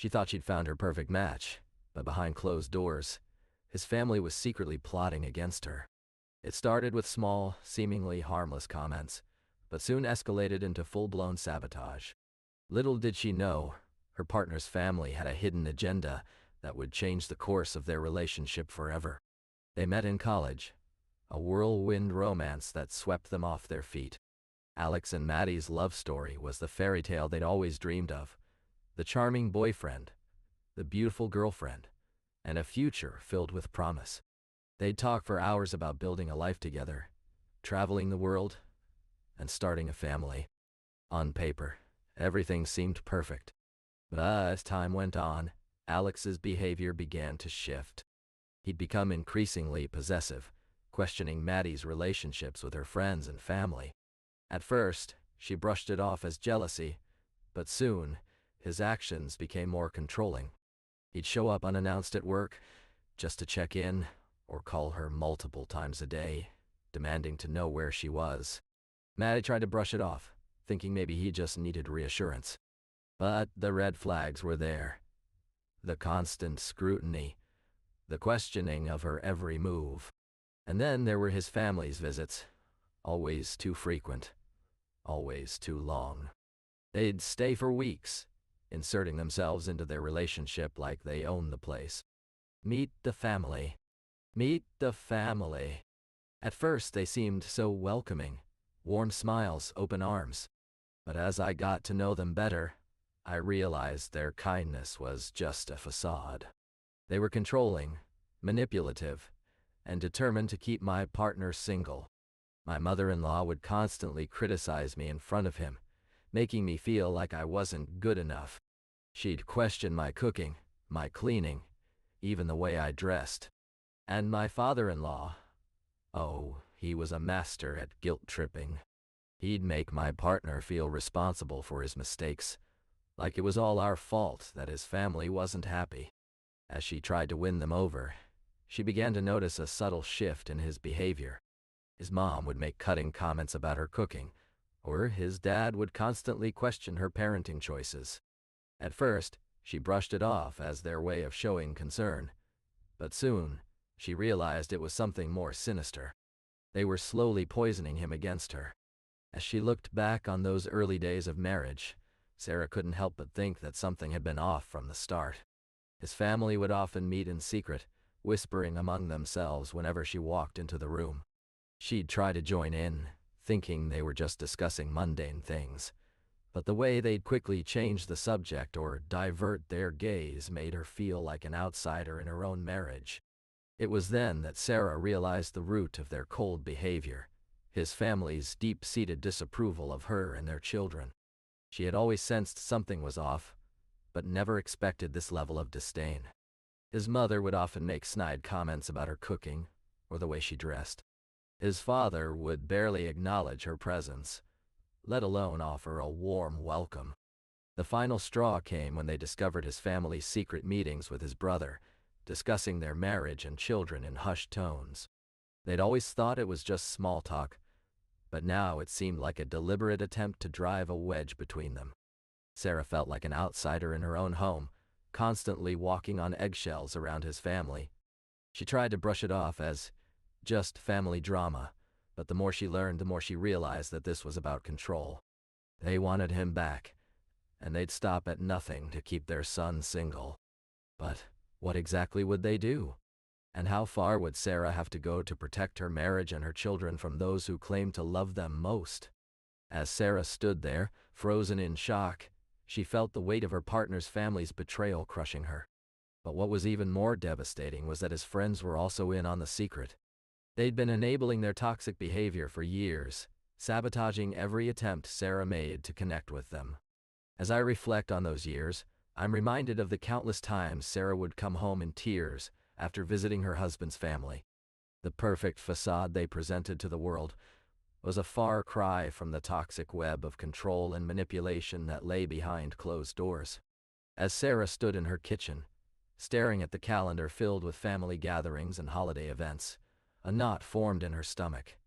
She thought she'd found her perfect match, but behind closed doors, his family was secretly plotting against her. It started with small, seemingly harmless comments, but soon escalated into full-blown sabotage. Little did she know, her partner's family had a hidden agenda that would change the course of their relationship forever. They met in college, a whirlwind romance that swept them off their feet. Alex and Maddie's love story was the fairy tale they'd always dreamed of. The charming boyfriend, the beautiful girlfriend, and a future filled with promise. They'd talk for hours about building a life together, traveling the world, and starting a family. On paper, everything seemed perfect. But as time went on, Alex's behavior began to shift. He'd become increasingly possessive, questioning Maddie's relationships with her friends and family. At first, she brushed it off as jealousy, but soon, his actions became more controlling. He'd show up unannounced at work, just to check in, or call her multiple times a day, demanding to know where she was. Maddie tried to brush it off, thinking maybe he just needed reassurance. But the red flags were there. The constant scrutiny, the questioning of her every move. And then there were his family's visits, always too frequent, always too long. They'd stay for weeks, inserting themselves into their relationship like they owned the place. Meet the family. Meet the family. At first they seemed so welcoming, warm smiles, open arms. But as I got to know them better, I realized their kindness was just a facade. They were controlling, manipulative, and determined to keep my partner single. My mother-in-law would constantly criticize me in front of him, making me feel like I wasn't good enough. She'd question my cooking, my cleaning, even the way I dressed. And my father-in-law, oh, he was a master at guilt-tripping. He'd make my partner feel responsible for his mistakes, like it was all our fault that his family wasn't happy. As she tried to win them over, she began to notice a subtle shift in his behavior. His mom would make cutting comments about her cooking, or his dad would constantly question her parenting choices. At first, she brushed it off as their way of showing concern, but soon, she realized it was something more sinister. They were slowly poisoning him against her. As she looked back on those early days of marriage, Sarah couldn't help but think that something had been off from the start. His family would often meet in secret, whispering among themselves whenever she walked into the room. She'd try to join in, thinking they were just discussing mundane things. But the way they'd quickly change the subject or divert their gaze made her feel like an outsider in her own marriage. It was then that Sarah realized the root of their cold behavior, his family's deep-seated disapproval of her and their children. She had always sensed something was off, but never expected this level of disdain. His mother would often make snide comments about her cooking or the way she dressed. His father would barely acknowledge her presence, let alone offer a warm welcome. The final straw came when they discovered his family's secret meetings with his brother, discussing their marriage and children in hushed tones. They'd always thought it was just small talk, but now it seemed like a deliberate attempt to drive a wedge between them. Sarah felt like an outsider in her own home, constantly walking on eggshells around his family. She tried to brush it off as just family drama, but the more she learned, the more she realized that this was about control. They wanted him back, and they'd stop at nothing to keep their son single. But what exactly would they do? And how far would Sarah have to go to protect her marriage and her children from those who claimed to love them most? As Sarah stood there, frozen in shock, she felt the weight of her partner's family's betrayal crushing her. But what was even more devastating was that his friends were also in on the secret. They'd been enabling their toxic behavior for years, sabotaging every attempt Sarah made to connect with them. As I reflect on those years, I'm reminded of the countless times Sarah would come home in tears after visiting her husband's family. The perfect facade they presented to the world was a far cry from the toxic web of control and manipulation that lay behind closed doors. As Sarah stood in her kitchen, staring at the calendar filled with family gatherings and holiday events, a knot formed in her stomach.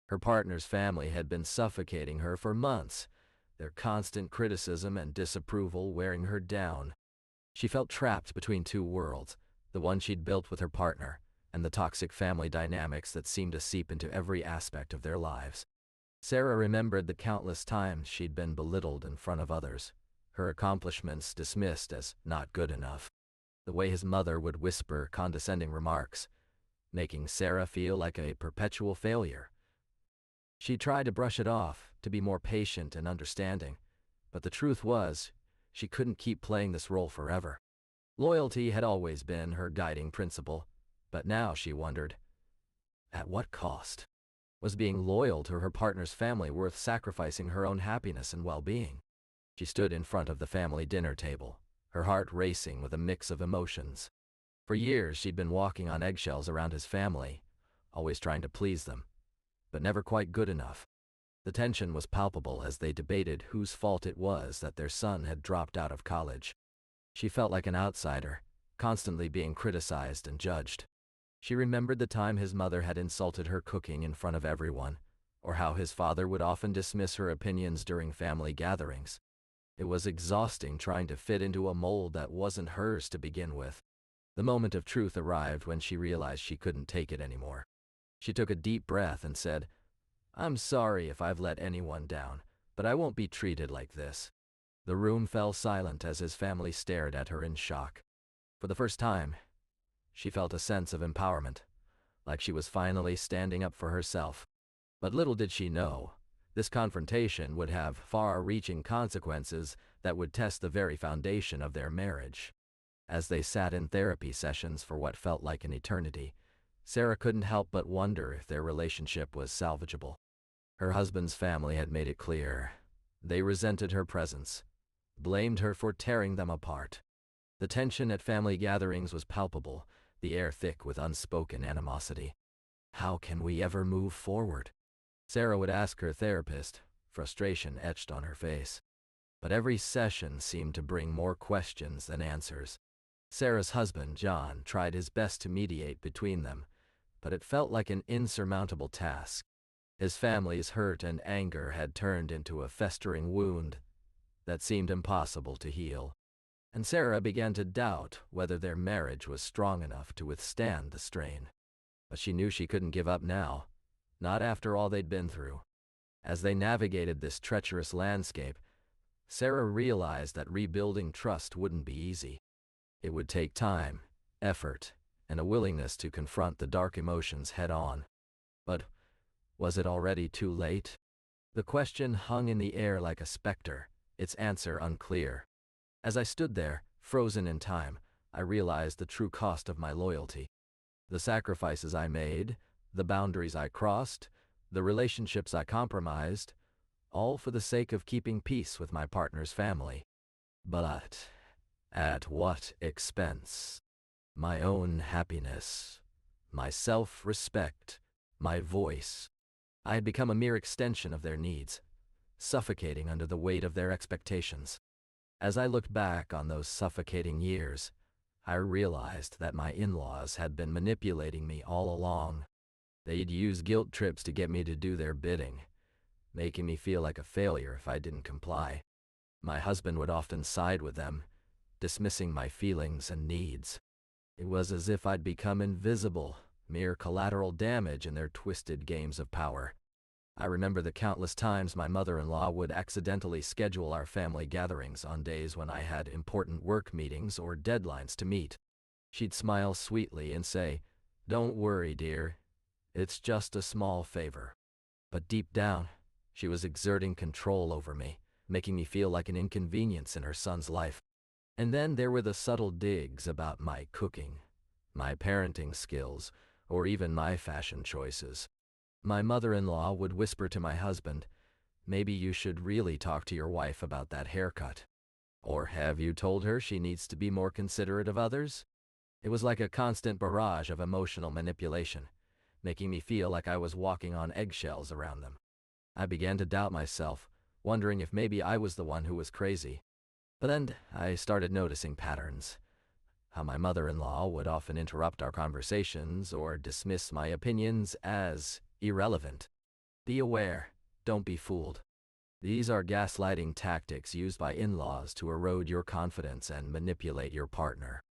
Her partner's family had been suffocating her for months, their constant criticism and disapproval wearing her down. She felt trapped between two worlds, the one she'd built with her partner, and the toxic family dynamics that seemed to seep into every aspect of their lives. Sarah remembered the countless times she'd been belittled in front of others, her accomplishments dismissed as not good enough. The way his mother would whisper condescending remarks, making Sarah feel like a perpetual failure. She tried to brush it off, to be more patient and understanding, but the truth was, she couldn't keep playing this role forever. Loyalty had always been her guiding principle, but now she wondered, at what cost? Was being loyal to her partner's family worth sacrificing her own happiness and well-being? She stood in front of the family dinner table, her heart racing with a mix of emotions. For years she'd been walking on eggshells around his family, always trying to please them, but never quite good enough. The tension was palpable as they debated whose fault it was that their son had dropped out of college. She felt like an outsider, constantly being criticized and judged. She remembered the time his mother had insulted her cooking in front of everyone, or how his father would often dismiss her opinions during family gatherings. It was exhausting trying to fit into a mold that wasn't hers to begin with. The moment of truth arrived when she realized she couldn't take it anymore. She took a deep breath and said, "I'm sorry if I've let anyone down, but I won't be treated like this." The room fell silent as his family stared at her in shock. For the first time, she felt a sense of empowerment, like she was finally standing up for herself. But little did she know, this confrontation would have far-reaching consequences that would test the very foundation of their marriage. As they sat in therapy sessions for what felt like an eternity, Sarah couldn't help but wonder if their relationship was salvageable. Her husband's family had made it clear. They resented her presence, blamed her for tearing them apart. The tension at family gatherings was palpable, the air thick with unspoken animosity. How can we ever move forward? Sarah would ask her therapist, frustration etched on her face. But every session seemed to bring more questions than answers. Sarah's husband, John, tried his best to mediate between them, but it felt like an insurmountable task. His family's hurt and anger had turned into a festering wound that seemed impossible to heal. And Sarah began to doubt whether their marriage was strong enough to withstand the strain. But she knew she couldn't give up now, not after all they'd been through. As they navigated this treacherous landscape, Sarah realized that rebuilding trust wouldn't be easy. It would take time, effort, and a willingness to confront the dark emotions head-on. But was it already too late? The question hung in the air like a specter, its answer unclear. As I stood there, frozen in time, I realized the true cost of my loyalty. The sacrifices I made, the boundaries I crossed, the relationships I compromised, all for the sake of keeping peace with my partner's family. But at what expense? My own happiness, my self-respect, my voice. I had become a mere extension of their needs, suffocating under the weight of their expectations. As I looked back on those suffocating years, I realized that my in-laws had been manipulating me all along. They'd use guilt trips to get me to do their bidding, making me feel like a failure if I didn't comply. My husband would often side with them, dismissing my feelings and needs. It was as if I'd become invisible, mere collateral damage in their twisted games of power. I remember the countless times my mother-in-law would accidentally schedule our family gatherings on days when I had important work meetings or deadlines to meet. She'd smile sweetly and say, "Don't worry, dear. It's just a small favor." But deep down, she was exerting control over me, making me feel like an inconvenience in her son's life. And then there were the subtle digs about my cooking, my parenting skills, or even my fashion choices. My mother-in-law would whisper to my husband, "Maybe you should really talk to your wife about that haircut. Or have you told her she needs to be more considerate of others?" It was like a constant barrage of emotional manipulation, making me feel like I was walking on eggshells around them. I began to doubt myself, wondering if maybe I was the one who was crazy. But then I started noticing patterns. How my mother-in-law would often interrupt our conversations or dismiss my opinions as irrelevant. Be aware, don't be fooled. These are gaslighting tactics used by in-laws to erode your confidence and manipulate your partner.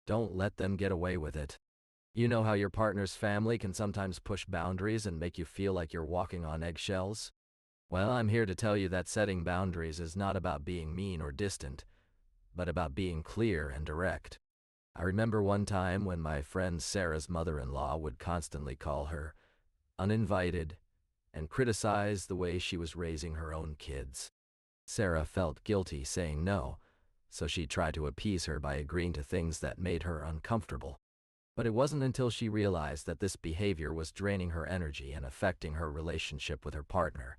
Don't let them get away with it. You know how your partner's family can sometimes push boundaries and make you feel like you're walking on eggshells? Well, I'm here to tell you that setting boundaries is not about being mean or distant, but about being clear and direct. I remember one time when my friend Sarah's mother-in-law would constantly call her uninvited and criticize the way she was raising her own kids. Sarah felt guilty saying no, so she tried to appease her by agreeing to things that made her uncomfortable. But it wasn't until she realized that this behavior was draining her energy and affecting her relationship with her partner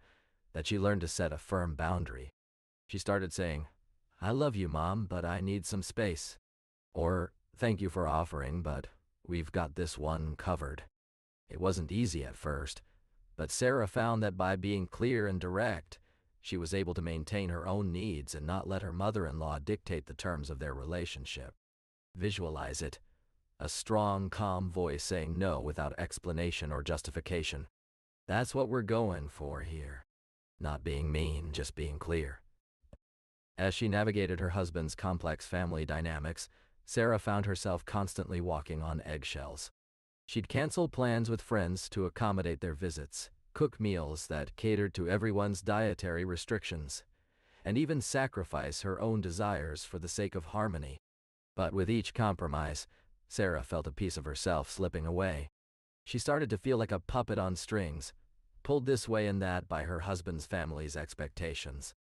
that she learned to set a firm boundary. She started saying, "I love you, Mom, but I need some space." Or, "Thank you for offering, but we've got this one covered." It wasn't easy at first, but Sarah found that by being clear and direct, she was able to maintain her own needs and not let her mother-in-law dictate the terms of their relationship. Visualize it. A strong, calm voice saying no without explanation or justification. That's what we're going for here. Not being mean, just being clear. As she navigated her husband's complex family dynamics, Sarah found herself constantly walking on eggshells. She'd cancel plans with friends to accommodate their visits, cook meals that catered to everyone's dietary restrictions, and even sacrifice her own desires for the sake of harmony. But with each compromise, Sarah felt a piece of herself slipping away. She started to feel like a puppet on strings, pulled this way and that by her husband's family's expectations.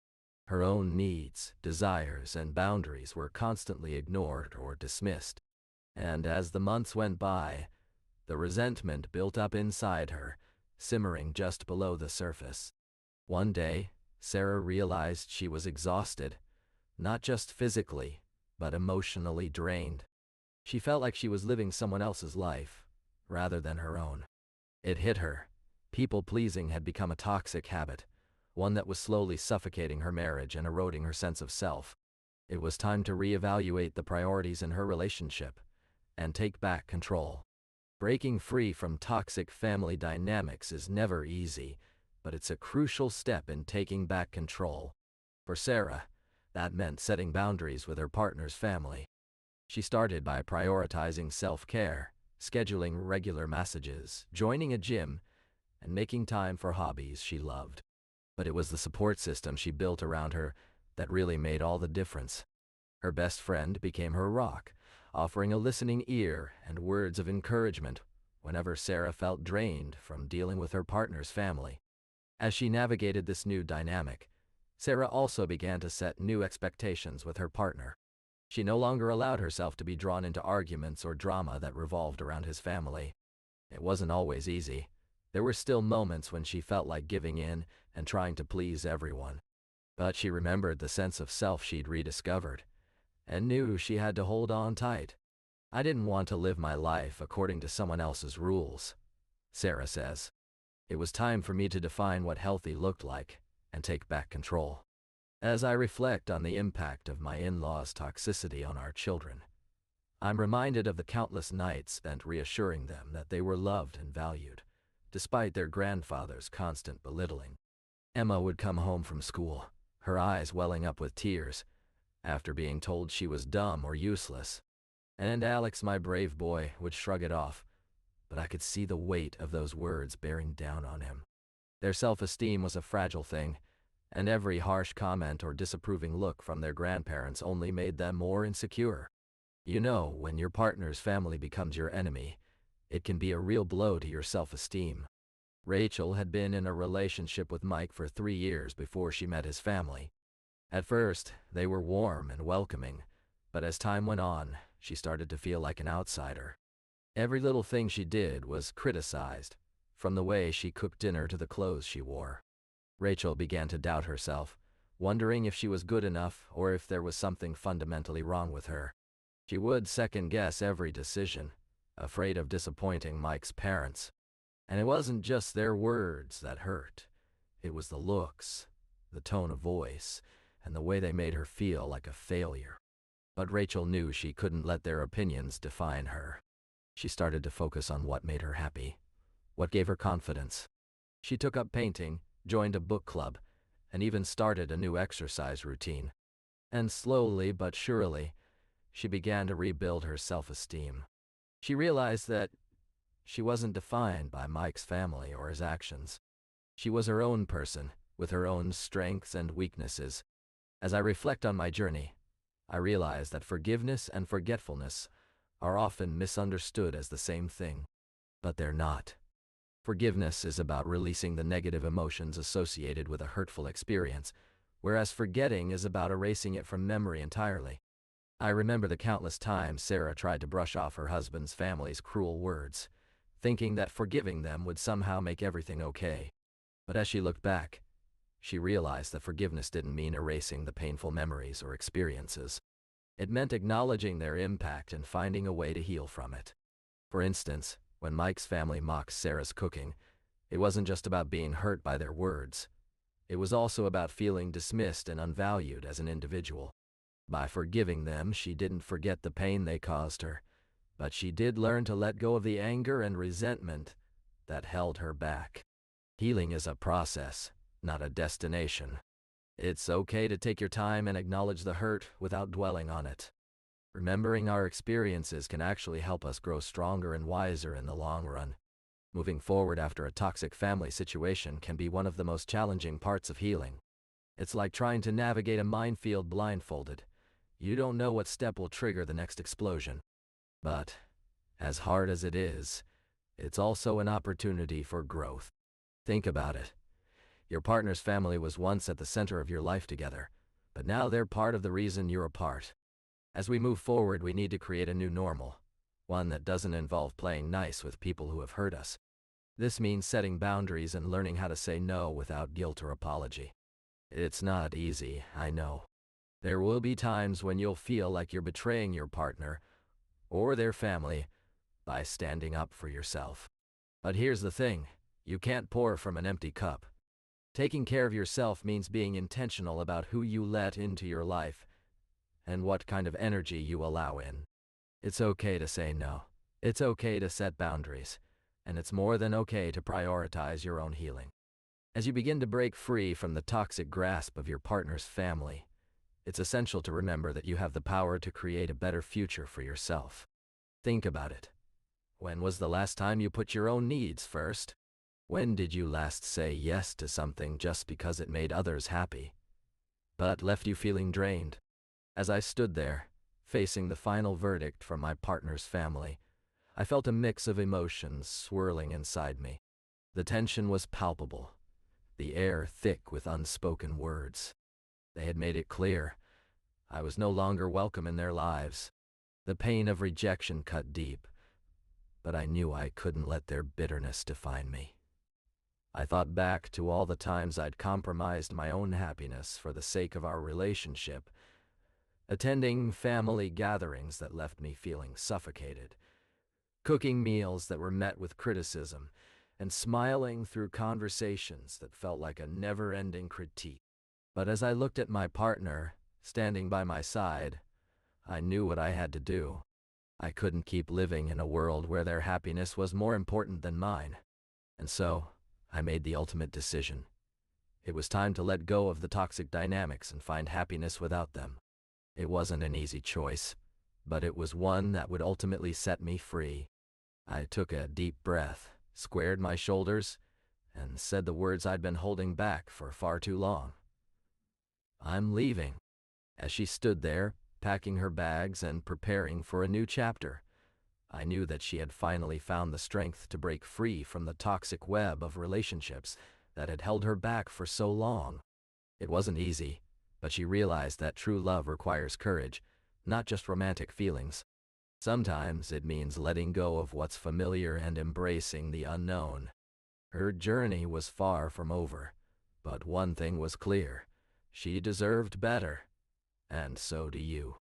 Her own needs, desires, and boundaries were constantly ignored or dismissed. And as the months went by, the resentment built up inside her, simmering just below the surface. One day, Sarah realized she was exhausted, not just physically, but emotionally drained. She felt like she was living someone else's life, rather than her own. It hit her. People-pleasing had become a toxic habit, one that was slowly suffocating her marriage and eroding her sense of self. It was time to reevaluate the priorities in her relationship and take back control. Breaking free from toxic family dynamics is never easy, but it's a crucial step in taking back control. For Sarah, that meant setting boundaries with her partner's family. She started by prioritizing self-care, scheduling regular massages, joining a gym, and making time for hobbies she loved. But it was the support system she built around her that really made all the difference. Her best friend became her rock, offering a listening ear and words of encouragement whenever Sarah felt drained from dealing with her partner's family. As she navigated this new dynamic, Sarah also began to set new expectations with her partner. She no longer allowed herself to be drawn into arguments or drama that revolved around his family. It wasn't always easy. There were still moments when she felt like giving in and trying to please everyone. But she remembered the sense of self she'd rediscovered, and knew she had to hold on tight. "I didn't want to live my life according to someone else's rules," Sarah says. "It was time for me to define what healthy looked like and take back control." As I reflect on the impact of my in-laws' toxicity on our children, I'm reminded of the countless nights spent reassuring them that they were loved and valued, despite their grandfather's constant belittling. Emma would come home from school, her eyes welling up with tears, after being told she was dumb or useless. And Alex, my brave boy, would shrug it off, but I could see the weight of those words bearing down on him. Their self-esteem was a fragile thing, and every harsh comment or disapproving look from their grandparents only made them more insecure. You know, when your partner's family becomes your enemy, it can be a real blow to your self-esteem. Rachel had been in a relationship with Mike for 3 years before she met his family. At first, they were warm and welcoming, but as time went on, she started to feel like an outsider. Every little thing she did was criticized, from the way she cooked dinner to the clothes she wore. Rachel began to doubt herself, wondering if she was good enough or if there was something fundamentally wrong with her. She would second-guess every decision, afraid of disappointing Mike's parents. And it wasn't just their words that hurt. It was the looks, the tone of voice, and the way they made her feel like a failure. But Rachel knew she couldn't let their opinions define her. She started to focus on what made her happy, what gave her confidence. She took up painting, joined a book club, and even started a new exercise routine. And slowly but surely, she began to rebuild her self-esteem. She realized that she wasn't defined by Mike's family or his actions. She was her own person, with her own strengths and weaknesses. As I reflect on my journey, I realize that forgiveness and forgetfulness are often misunderstood as the same thing, but they're not. Forgiveness is about releasing the negative emotions associated with a hurtful experience, whereas forgetting is about erasing it from memory entirely. I remember the countless times Sarah tried to brush off her husband's family's cruel words, thinking that forgiving them would somehow make everything okay. But as she looked back, she realized that forgiveness didn't mean erasing the painful memories or experiences. It meant acknowledging their impact and finding a way to heal from it. For instance, when Mike's family mocked Sarah's cooking, it wasn't just about being hurt by their words. It was also about feeling dismissed and unvalued as an individual. By forgiving them, she didn't forget the pain they caused her, but she did learn to let go of the anger and resentment that held her back. Healing is a process, not a destination. It's okay to take your time and acknowledge the hurt without dwelling on it. Remembering our experiences can actually help us grow stronger and wiser in the long run. Moving forward after a toxic family situation can be one of the most challenging parts of healing. It's like trying to navigate a minefield blindfolded. You don't know what step will trigger the next explosion. But, as hard as it is, it's also an opportunity for growth. Think about it. Your partner's family was once at the center of your life together, but now they're part of the reason you're apart. As we move forward, we need to create a new normal, one that doesn't involve playing nice with people who have hurt us. This means setting boundaries and learning how to say no without guilt or apology. It's not easy, I know. There will be times when you'll feel like you're betraying your partner or their family by standing up for yourself. But here's the thing, you can't pour from an empty cup. Taking care of yourself means being intentional about who you let into your life and what kind of energy you allow in. It's okay to say no. It's okay to set boundaries. And it's more than okay to prioritize your own healing. As you begin to break free from the toxic grasp of your partner's family, it's essential to remember that you have the power to create a better future for yourself. Think about it. When was the last time you put your own needs first? When did you last say yes to something just because it made others happy, but left you feeling drained? As I stood there, facing the final verdict from my partner's family, I felt a mix of emotions swirling inside me. The tension was palpable, the air thick with unspoken words. They had made it clear I was no longer welcome in their lives. The pain of rejection cut deep, but I knew I couldn't let their bitterness define me. I thought back to all the times I'd compromised my own happiness for the sake of our relationship, attending family gatherings that left me feeling suffocated, cooking meals that were met with criticism, and smiling through conversations that felt like a never-ending critique. But as I looked at my partner, standing by my side, I knew what I had to do. I couldn't keep living in a world where their happiness was more important than mine. And so, I made the ultimate decision. It was time to let go of the toxic dynamics and find happiness without them. It wasn't an easy choice, but it was one that would ultimately set me free. I took a deep breath, squared my shoulders, and said the words I'd been holding back for far too long. I'm leaving. As she stood there, packing her bags and preparing for a new chapter, I knew that she had finally found the strength to break free from the toxic web of relationships that had held her back for so long. It wasn't easy, but she realized that true love requires courage, not just romantic feelings. Sometimes it means letting go of what's familiar and embracing the unknown. Her journey was far from over, but one thing was clear: she deserved better, and so do you.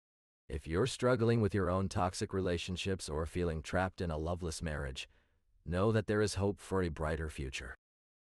If you're struggling with your own toxic relationships or feeling trapped in a loveless marriage, know that there is hope for a brighter future.